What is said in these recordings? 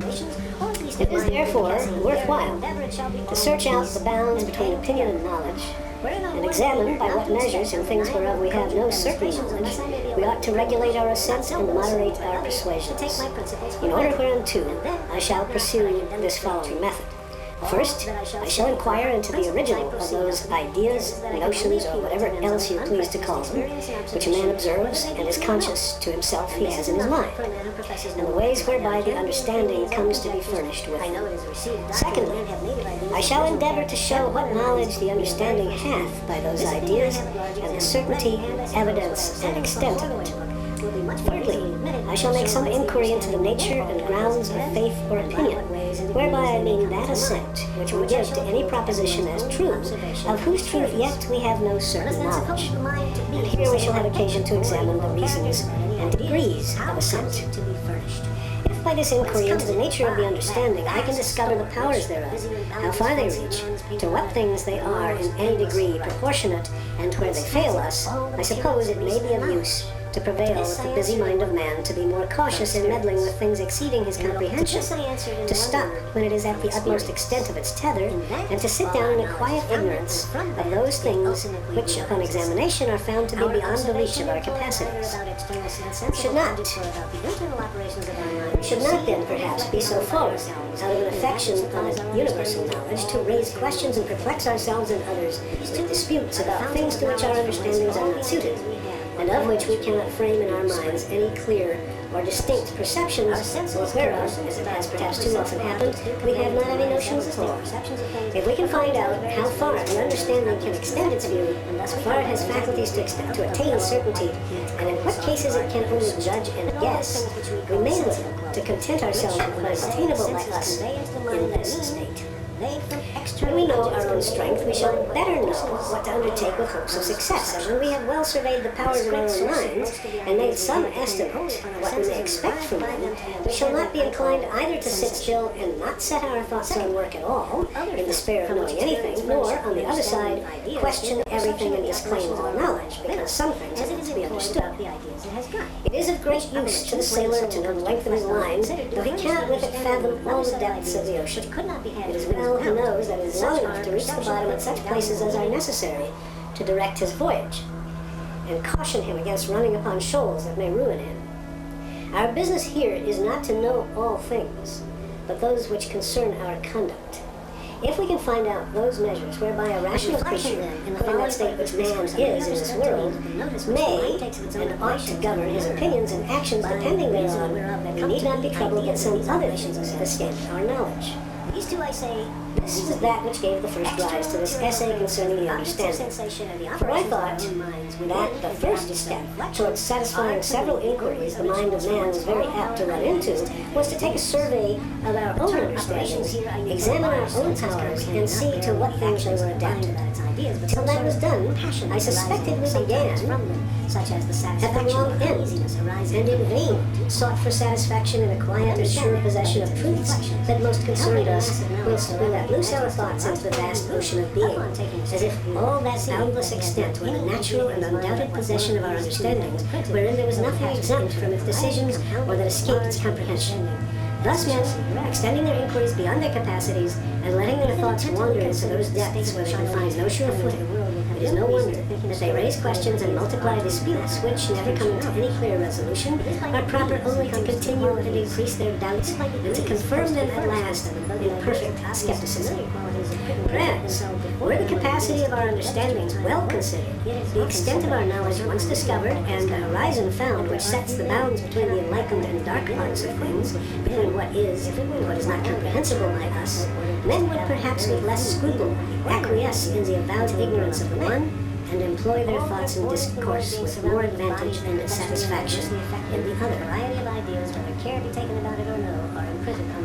It is therefore worthwhile to search out the bounds between opinion and knowledge, and examine by what measures in things whereof we have no certain knowledge, we ought to regulate our assent and moderate our persuasions. In order whereunto, I shall pursue this following method. First, I shall inquire into the original of those ideas, notions, or whatever else you please to call them, which a man observes and is conscious to himself he has in his mind, and the ways whereby the understanding comes to be furnished with them. Secondly, I shall endeavor to show what knowledge the understanding hath by those ideas, and the certainty, evidence, and extent of it. Thirdly, I shall make some inquiry into the nature and grounds of faith or opinion, whereby I mean that assent which we give to any proposition as true, of whose truth yet we have no certain knowledge. And here we shall have occasion to examine the reasons and degrees of assent. If by this inquiry into the nature of the understanding I can discover the powers thereof, how far they reach, to what things they are in any degree proportionate, and where they fail us, I suppose it may be of use to prevail with the busy mind of man to be more cautious in meddling with things exceeding his comprehension, to stop when it is at the utmost extent of its tether, and to sit down in a quiet ignorance of those things which upon examination are found to be beyond the reach of our capacities. Should not then perhaps be so forward, out of an affection of universal knowledge, to raise questions and perplex ourselves and others with disputes about things to which our understandings are not suited, and of which we cannot frame in our minds any clear or distinct perceptions, or whereof, as it has perhaps too often happened, we have not any notions at all. If we can find out how far the understanding can extend its view, how far it has faculties to attain certainty, and in what cases it can only judge and guess, we may learn to content ourselves with what is attainable by us in this state. When we know our own strength, we shall better know what to undertake with hopes of success. And when we have well surveyed the powers of our own minds, and made some estimate of what we may expect from them, we shall not be inclined either to sit still and not set our thoughts on work at all, in despair of knowing anything, nor, on the other side, question everything and disclaim all knowledge, because some things are to be understood. It is of great use to the sailor to know the length of his line, though he cannot with it fathom all the depths of the ocean. It is well he knows that it is long enough to reach the bottom at such places as are necessary to direct his voyage, and caution him against running upon shoals that may ruin him. Our business here is not to know all things, but those which concern our conduct. If we can find out those measures whereby a rational creature, in that state which man is in this world, may and ought to govern his opinions and actions depending thereon, we need not be troubled that some other things escape our knowledge. These two I say, this is that which gave the first rise to this essay concerning the understanding. For I thought that the first step towards satisfying several inquiries the mind of man was very apt to run into was to take a survey of our own understandings, examine our own powers, and see to what things they were adapted. Till that was done, I suspected we began at the wrong end, and in vain sought for satisfaction in a quiet and sure possession of truths that most concerned us, whilst we let loose our thoughts into the vast ocean of being, as if all that boundless extent were the natural and undoubted possession of our understandings, wherein there was nothing exempt from its decisions or that escaped its comprehension. Thus men, extending their inquiries beyond their capacities, and letting their thoughts wander into those depths where they can find no sure footing, it is no wonder that they raise questions and multiply disputes which, never coming to any clear resolution, are proper only to continue and increase their doubts, and to confirm them at last in perfect skepticism. Whereas, were the capacity of our understandings well considered, the extent of our knowledge once discovered, and the horizon found which sets the bounds between the enlightened and dark parts of things, between what is and what is not comprehensible by us, men would perhaps with less scruple acquiesce in the avowed ignorance of the one, and employ their thoughts in discourse with more advantage and satisfaction in the other.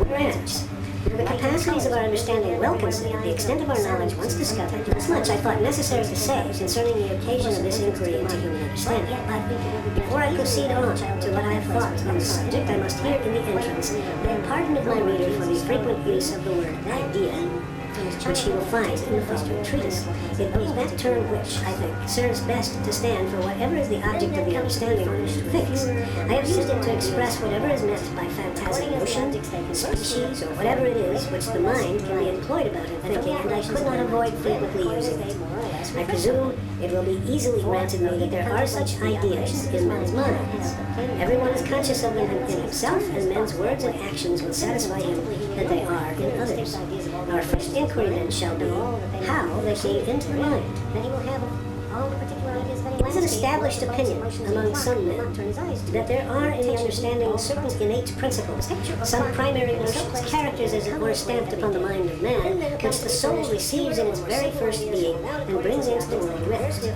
Whereas, the capacities of our understanding well considered, the extent of our knowledge once discovered, this much I thought necessary to say concerning the occasion of this inquiry into human understanding. But before I proceed on to what I have thought on the subject, I must here in the entrance beg pardon of my reader for the frequent use of the word idea. which he will find in the following treatise. It being that term which, I think, serves best to stand for whatever is the object of the understanding on which it thinks. I have used it to express whatever is meant by phantasm notion, species, or whatever it is which the mind can be employed about in thinking, and I could not avoid frequently using it. I presume it will be easily granted me that there are such ideas in men's minds. Everyone is conscious of them in himself, and men's words and actions will satisfy him that they are in others. Our first inquiry then shall be how they came into the mind. Then he will have all the particular ideas that he has an established opinion among some men that there are in the understanding certain innate principles, some primary notions, characters as it were stamped upon the mind of man, which the soul receives in its very first being and brings into the world with it.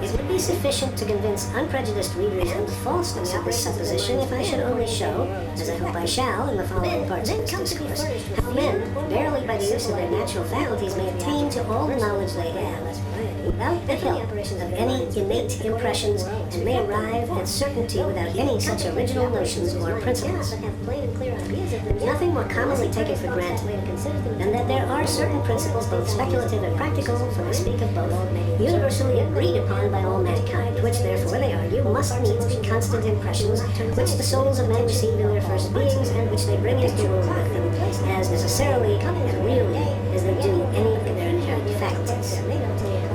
It would be sufficient to convince unprejudiced readers of the falseness of this supposition if I should only show, as I hope I shall in the following parts of this discourse, how men, barely by the use of their natural faculties, may attain to all the knowledge they have, without the help of any innate impressions, and may arrive at certainty without any such original notions or principles. Nothing more commonly taken for granted than that there are certain principles, both speculative and practical, for I speak of both, universally agreed upon by all mankind, which therefore, they argue, must needs be constant impressions, which the souls of men receive in their first beings, and which they bring into the world with them, as necessarily and really as they do any of their inherent faculties.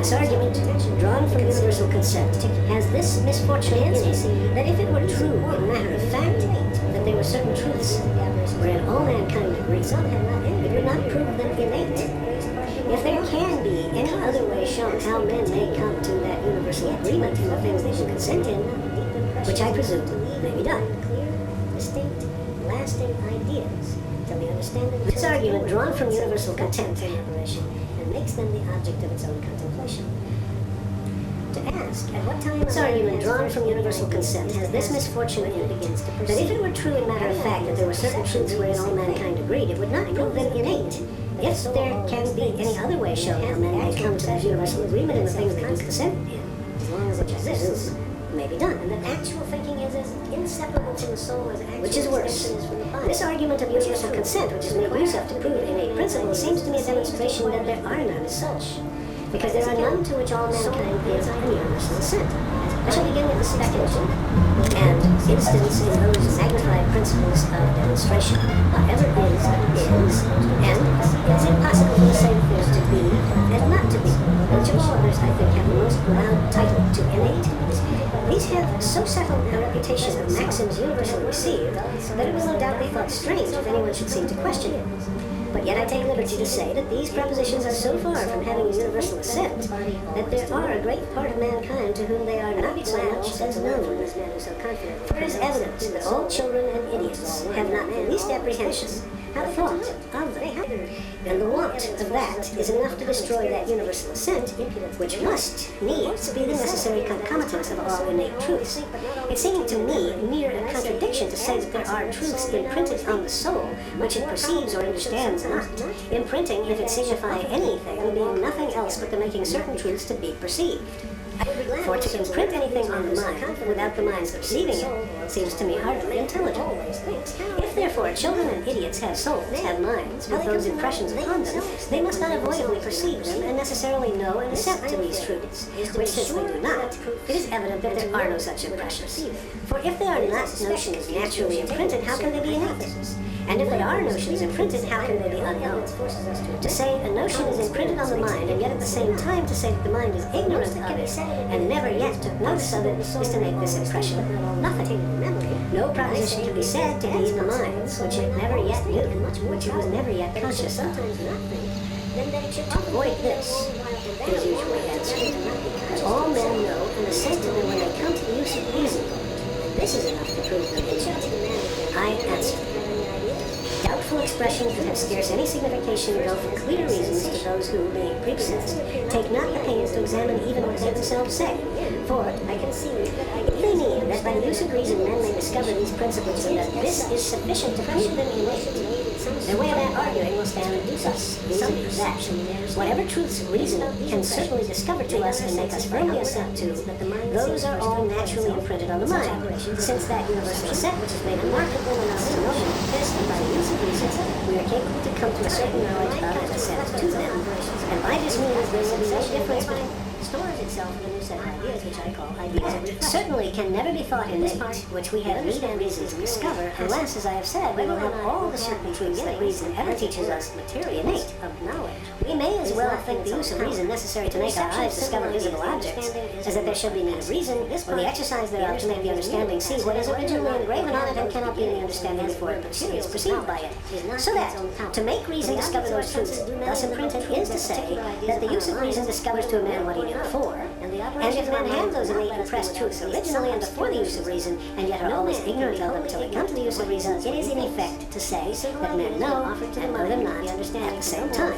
This argument, drawn from universal consent, has this misfortune in it, that if it were true, in matter of fact, that there were certain truths wherein all mankind agrees, it would not prove them innate. If there can be any other way shown how men may come to that universal agreement in the things they should consent in, which I presume may be done. Clear, distinct, lasting ideas, till we understand them. This argument, drawn from universal content and operation, and makes them the object of its own contemplation. To ask, at what time this argument, drawn from universal consent, has this misfortune in it, that if it were true in matter of fact that there were certain truths wherein all mankind agreed, it would not prove them innate. If there can be any other way shown how men may come to that universal agreement in the things they do consent in, as long as it exists, may be done, and that actual thinking is as inseparable from the soul as actual, which is worse. This argument of universal consent, which is made use of to prove innate principles, seems to me a demonstration that there are none as such, because there are none to which all mankind is a universal assent. I shall begin with the speculation and instance in those magnified principles of demonstration. Whatever is, and it's impossible for the same thing to be and not to be, which of all others I think have the most loud title to innate. These have so settled a reputation of maxims universally received that it will no doubt be thought strange if anyone should seem to question it. But yet I take liberty to say that these propositions are so far from having a universal assent that there are a great part of mankind to whom they are not so much as known. For it is evident that all children and idiots have not the least apprehension, have thought of them. And the want of that is enough to destroy that universal assent, which must needs be the necessary concomitant of all innate truths. It seeming to me mere a contradiction to say that there are truths imprinted on the soul, which it perceives or understands not. Imprinting, if it signify anything, being nothing else but the making certain truths to be perceived. For to imprint anything on the mind without the mind's perceiving it seems to me hardly intelligible. If therefore children and idiots have souls, have minds, with those impressions upon them, they must unavoidably perceive them and necessarily know and assent to these truths, which since they do not, it is evident that there are no such impressions. For if they are not notions naturally imprinted, how can they be innate? And if they are notions imprinted, how can they be unknown? To say a notion is imprinted on the mind, and yet at the same time to say that the mind is ignorant of it, and never yet took notice of it, is to make this impression nothing. No proposition can be said to be in the minds, which it never yet knew, which it was never yet conscious of. To avoid this, it is usually answered, all men know and assent to them when they come to the use of reason. This is enough to prove them innate. I answer. Doubtful expressions that have scarce any signification go for clear reasons to those who, being prepossessed, take not the pains to examine even what they themselves say. For, I conceive, if they mean that by the use of reason men may discover these principles and that this is sufficient to prove them innate, their way of that arguing will stand thus, that whatever truths reason can certainly discover to us and make us firmly assent to, those are all naturally imprinted on the mind, since that universal assent which is made remarkable in us to know this, and by the use of reason, we are capable to come to a certain knowledge of and assent to them, and by this means there will be no difference between stores itself in a new set of ideas, which I call ideas of reflection. Certainly can never be thought in this part, which we have need and reason to discover, unless, as I have said, we will have all the certain truths that reason ever teaches us materially innate of knowledge. We may as well think the use of reason necessary to make our eyes discover visible objects, as that there should be need of reason, or the exercise thereof to make the understanding see what is originally engraven on it and cannot be in the understanding before it is perceived by it. So that, to make reason discover those truths thus imprinted, is to say that the use of reason discovers to a man what he knew before, and if men have those innate impressed truths originally and before the use of reason, and yet are always ignorant of them until they come to the use of reason, it is in effect to say that men know and know them not at the same time.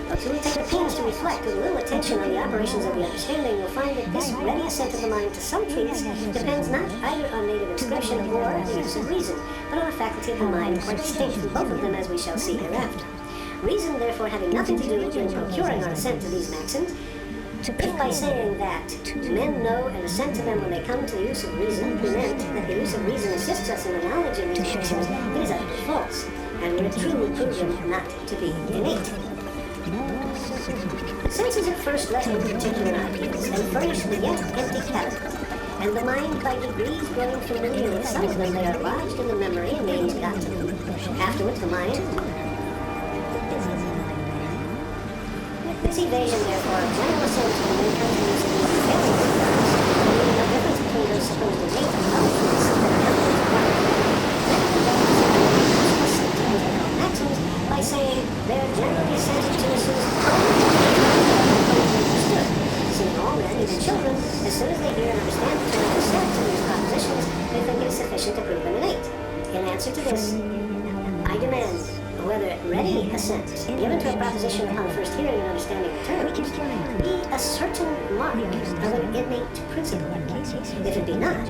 If we take the pains to reflect with a little attention on the operations of the understanding, you'll find that this ready assent of the mind to some truths depends not either on native inscription or the use of reason, but on a faculty of the mind quite distinct from both of them, as we shall see hereafter. Reason, therefore, having nothing to do in procuring our assent to these maxims, if by saying that men know and assent to them when they come to the use of reason, we meant that the use of reason assists us in the knowledge of these maxims, it is utterly false, and were truly proven not to be innate. Senses at first let in particular ideas, and furnish the yet empty category, and the mind by degrees growing familiar with some of them, they are lodged in the memory and names got to them. Afterwards the mind, this evasion, therefore, of general assent to the main countries of these failing terms, and leaving no difference between those supposed innate and non-truths that are not maxims by saying they are generally assented to as soon as understood. Seeing all men, even children, as soon as they hear and understand the terms assent to these propositions, they think it is sufficient to prove them innate. In answer to this, I demand whether ready assent given to a proposition upon first hearing and understanding the terms be a certain mark of an innate principle. If it be not,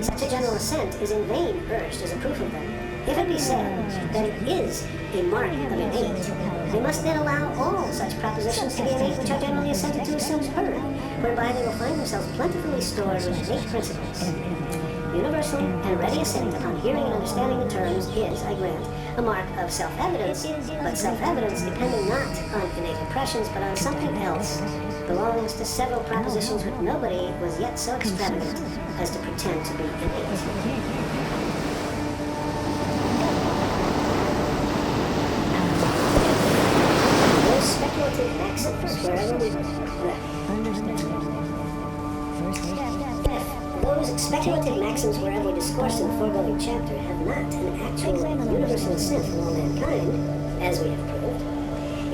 such a general assent is in vain urged as a proof of them. If it be said that it is a mark of innate, they must then allow all such propositions to be innate which are generally assented to as soon as heard, whereby they will find themselves plentifully stored with innate principles. Universal and ready assent upon hearing and understanding the terms is, I grant, a mark of self-evidence, but self-evidence depending not on innate impressions, but on something else, belongs to several propositions which nobody was yet so extravagant as to pretend to be innate. Those speculative maxims, wherever we Those speculative maxims wherever we discourse in the foregoing chapter have not an actual universal assent from all mankind, as we have proved.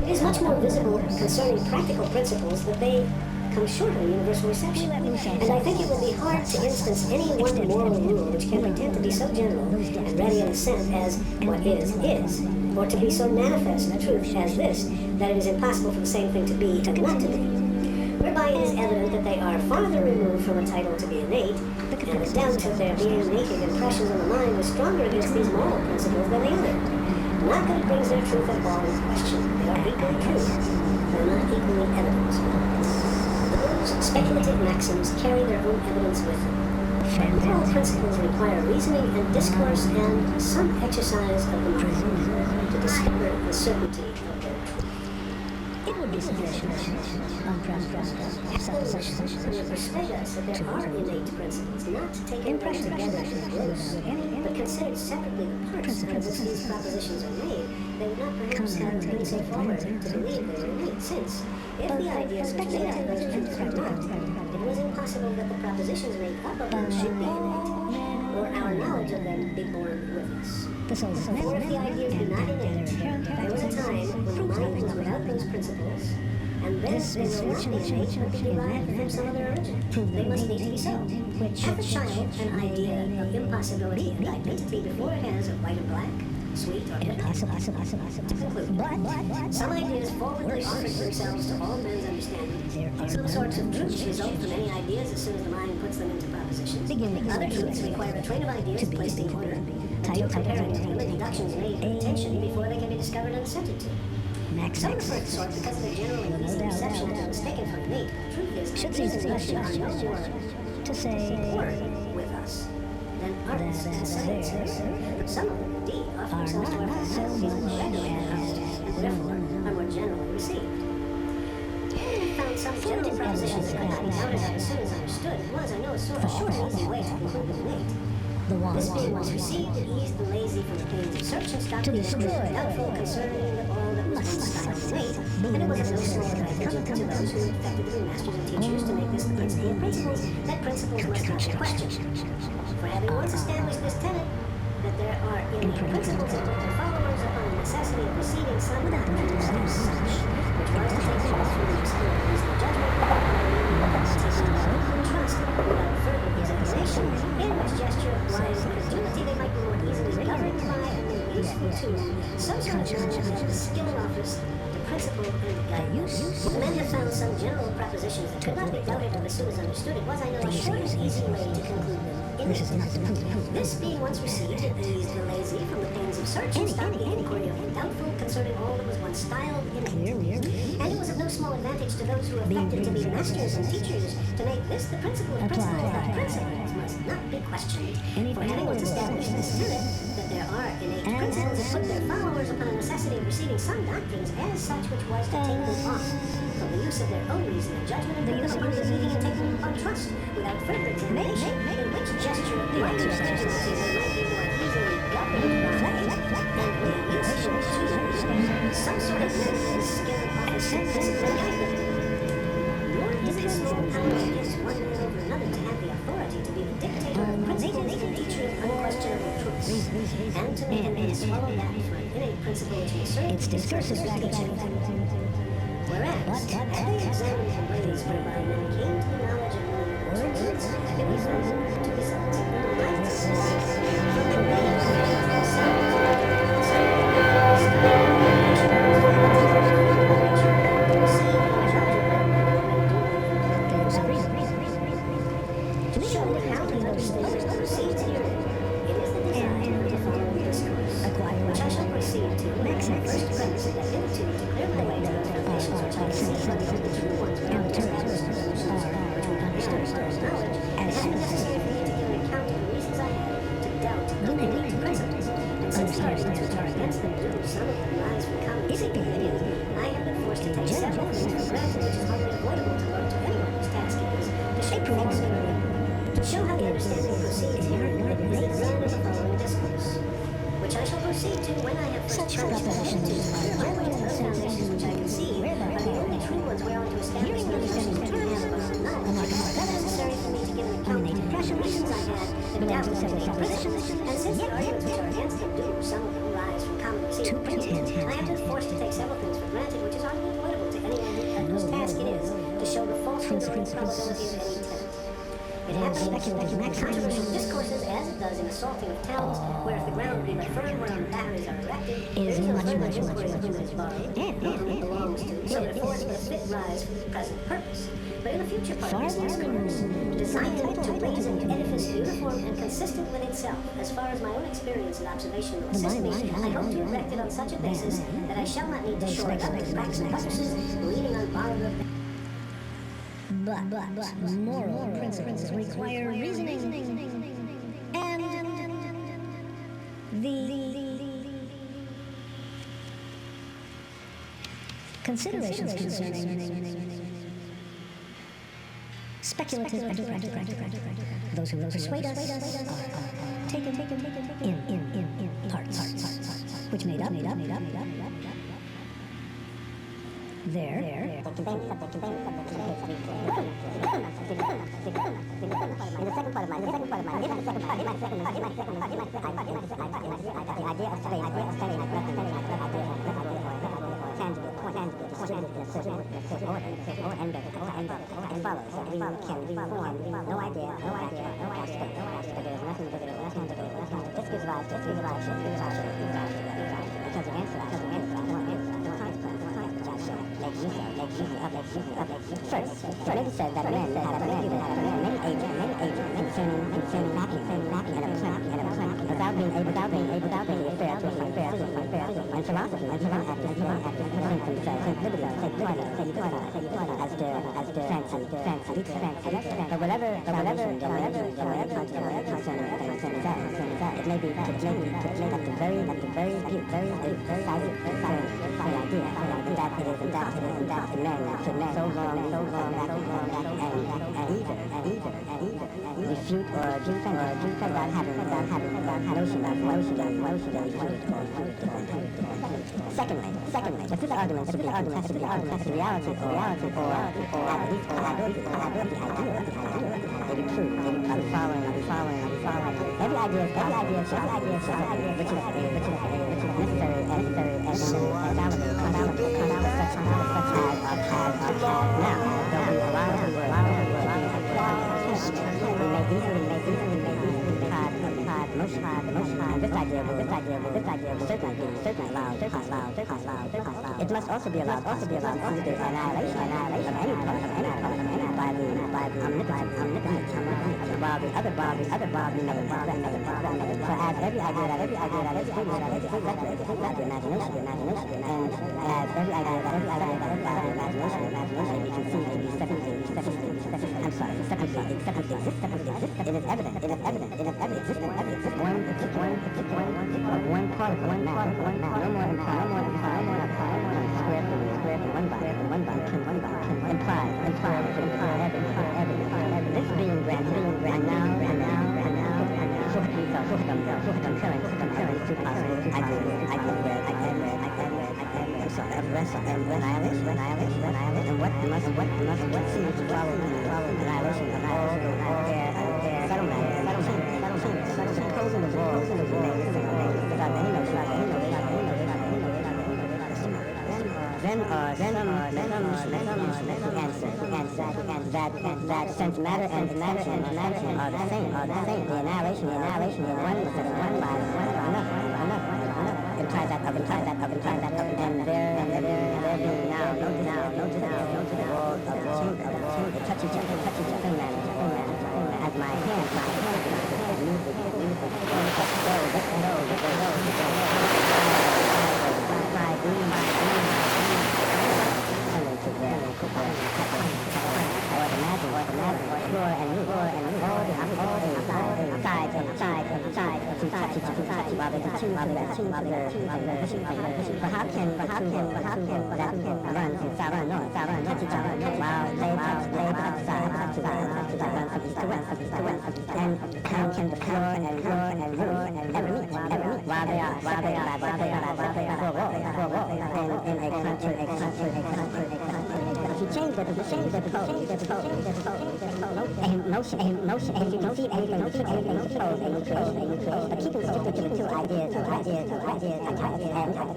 It is much more visible concerning practical principles that they come short of universal reception. And I think it would be hard to instance any one moral rule which can pretend to be so general and ready in assent as what is, or to be so manifest a truth as this, that it is impossible for the same thing to be and not to be. Whereby it is evident that they are farther removed from a title to be innate, and the doubt of their being native impressions in the mind was stronger against these moral principles than the other. Not that it brings their truth at all in question. They are equally true. They are not equally evident. Those speculative maxims carry their own evidence with them. Moral principles require reasoning and discourse and some exercise of the mind to discover the certainty of their truth. It would be sufficient to persuade us that there are innate principles, not to take impression together as gross, but considered separately the parts of which these propositions are made, they would not perhaps have been so forward to believe they were innate, since, if the ideas which made up those truths are not, it was impossible that the propositions made up of them should be innate, or our knowledge of them be born with us. For if the ideas be not innate, there was a time when the mind was without those principles, and then they will not be innate but be derived from some other origin. They must need to be so. Hath a child an idea of impossibility and identity before it has of white and black, sweet or bitter? To conclude, some ideas forwardly offer themselves to all men's understanding. Some sorts of truths result from any ideas as soon as the mind puts them into propositions. Other truths require a train of ideas placed in order, until comparing to the deductions made with attention before they can be discovered and assented to. Some of the first sort, because of their general and easy reception, are mistaken for innate. Truth is, should these deductions are no more to say with us than artists and scientists, but some of them, indeed, offer themselves to our fantasies more readily than others, and therefore are more generally received. I found some general propositions that could not be doubted as soon as understood. It was, I know, a short and easy way to conclude with Nate. This being once received, it eased the lazy from the pains of search and stopped the doubtful concerning all that was once styled innate, and it was of no small advantage to those who affected to be masters and teachers to make this the principle of principles, that principles must not be questioned. For having once established this tenet, that there are innate principles that put their followers upon the necessity of receiving some doctrines as such, which was to take them through the experience of judgment, and trust without further examination, in which gesture of wise incredulity they might be more easily governed by and made useful to some sort of knowledge of the skill and office, the principle, and the guidance. The men have found some general propositions that could not be doubted as soon as understood. It was, I know, a short and easy way to conclude them. This being once received, it eased the lazy from the pains of search and stopped the inquiry of the doubtful concerning all that was once styled innate. And it was of no small advantage to those who affected to be masters and teachers to make this the principle of principles, that principles must not be questioned. For having once established this tenet, that there are innate principles that put their followers upon the necessity of receiving some doctrines as such, which was to take them off from the use of their own reason and judgment and put them upon believing and taking them upon trust without further examination, in which gesture of the exercise they might be more easily governed by and made useful to some sort of mental skill, office, and discipline guide them. Nor is it small power against one man over another to have the authority to be the dictator of principles and teacher of unquestionable truths, and to make a man swallow that for an innate principle which may serve its discursive teaching. Whereas, had they examined the ways whereby men came to the knowledge of words, it was found to result in the righteousness from the ways of to show how the understanding proceeds here, it is the design of the following discourse, which I shall proceed to make the first premise that hitherto to clear my way to those foundations which I see from the true ones without material solutions, which would understand knowledge, as necessary for me to give an account of the reasons I have to doubt the innate principles. And since the arguments which are against them do some of them rise from common opinion, I have been forced to take several things for granted which is hardly avoidable to learn to anyone whose task it is to shape to show how the understanding proceeds here in the examine of the following discourse, which I shall proceed to when I have first proposition to my way to those foundations which I conceive are the only true ones whereon to establish the understanding which I have about knowledge. That is necessary for me to give an account of the impressions I had in doubt of the propositions, and since the arguments which are against them do some of them rise from common received opinion, I have been forced to take several things for granted which is hardly avoidable to anyone whose task it is to show the falsehood or improbability of any tenet. It happens in controversial discourses as it does in assaulting of towns, where if the ground be but firm whereon batteries are erected, it is much inquiry of whom it is borrowed, and whom it belongs to, so that it affords but a fit rise for the present purpose. But in the future part of this discourse, designed to raise an edifice uniform and consistent with itself, as far as my own experience and observation will assist me, I hope to erect it on such a basis that I shall not need to shore it up with facts and buttresses, leaning on borrowed. But moral principles require reasoning and the considerations concerning speculative and practical. Those who will persuade us are taken in parts, which made up there. First, it said that men had many agents concerning mapping and without being able to be fair to philosophy, and philosophy, think themselves, take liberty, take twilight, as their fancy. But whatever concerning that, it may be at the very peak, very exciting idea that it is men so long and eager refute or defend without having notion of Secondly, if this argument should be contested to reality or at least the idea, it be true, the following. Every idea which is necessary and valid, such as now, though we allow we may easily motion. This idea will certainly allowed. It must also be allowed under the annihilation of any part by the omnipotent, while the other body remains. So as every idea that is speculated, the imagination, and as every idea that is by the imagination may be conceived to be separately exists. It is evident. One particle, no more square from one body can imply this being granted and now comparing two possible ideas of rest and annihilation, and what must seem to follow annihilation of all their settlement. Supposing the world remains without any notion of then that since matter and matter are the same. The annihilation in one body enough implies that of and there being now no world of touch each other as my hand But how can that runs touch each other while they touch side and how can the floor and room ever meet while they are in a country. If you change the motion, and you can see anything to but keeping strictly to the two ideas and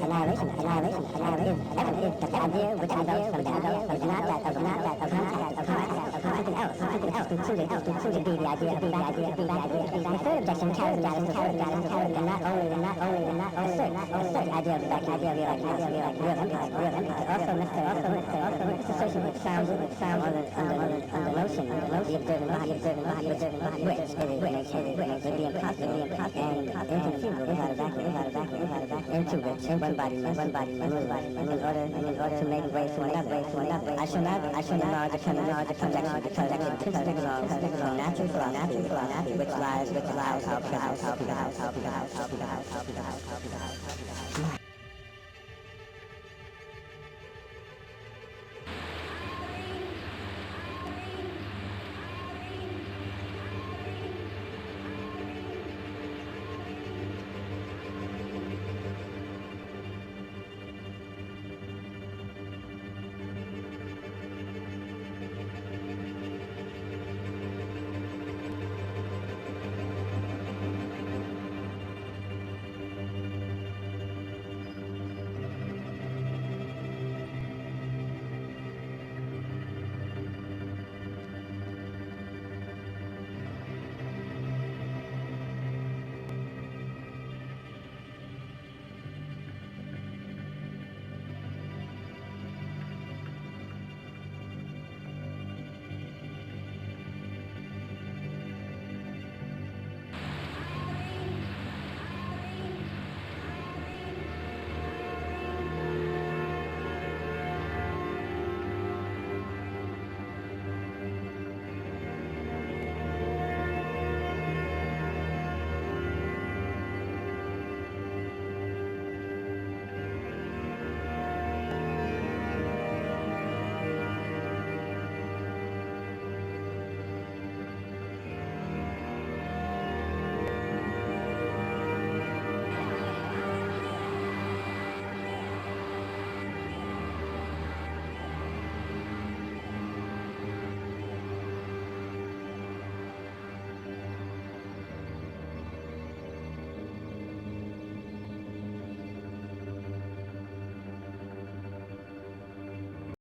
annihilation is evident that the idea which results from that is not that of something else, concluded to be the idea of the idea. The third objection carries that into and not only assert the idea of the real empire, also necessary. This assertion which sounds on the notion, the observing body, which would be impossible and inconceivable without a vacuum, into which one body must move in order to make way for another. I shall not enlarge upon the conjecture because it principally belongs to natural philosophy, which lies how